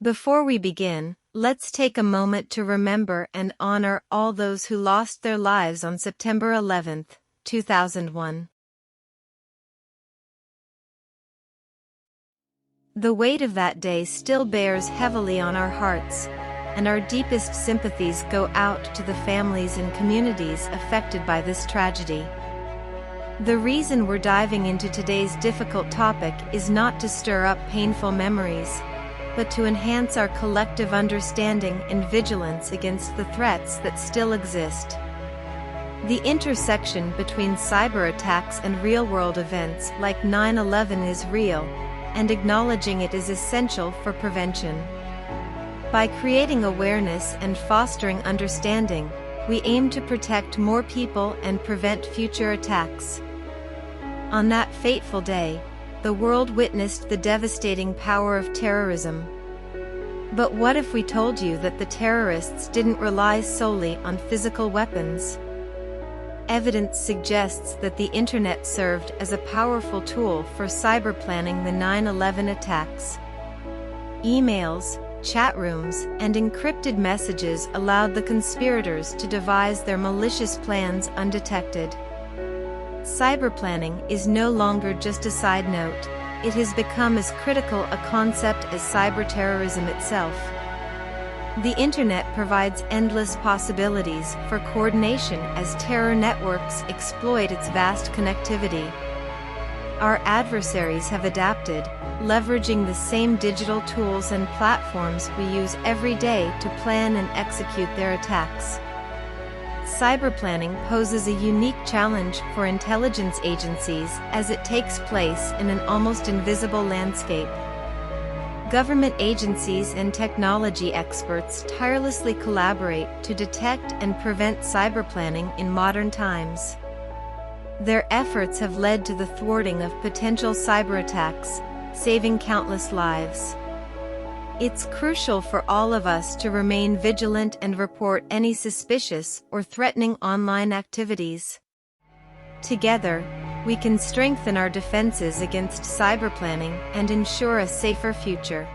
Before we begin, let's take a moment to remember and honor all those who lost their lives on September 11, 2001. The weight of that day still bears heavily on our hearts, and our deepest sympathies go out to the families and communities affected by this tragedy. The reason we're diving into today's difficult topic is not to stir up painful memories, but to enhance our collective understanding and vigilance against the threats that still exist. The intersection between cyber attacks and real-world events like 9/11 is real, and acknowledging it is essential for prevention. By creating awareness and fostering understanding, we aim to protect more people and prevent future attacks. On that fateful day, the world witnessed the devastating power of terrorism. But what if we told you that the terrorists didn't rely solely on physical weapons? Evidence suggests that the internet served as a powerful tool for cyberplanning the 9/11 attacks. Emails, chat rooms, and encrypted messages allowed the conspirators to devise their malicious plans undetected. Cyberplanning is no longer just a side note, it has become as critical a concept as cyberterrorism itself. The internet provides endless possibilities for coordination as terror networks exploit its vast connectivity. Our adversaries have adapted, leveraging the same digital tools and platforms we use every day to plan and execute their attacks. Cyberplanning poses a unique challenge for intelligence agencies as it takes place in an almost invisible landscape. Government agencies and technology experts tirelessly collaborate to detect and prevent cyberplanning in modern times. Their efforts have led to the thwarting of potential cyberattacks, saving countless lives. It's crucial for all of us to remain vigilant and report any suspicious or threatening online activities. Together, we can strengthen our defenses against cyberplanning and ensure a safer future.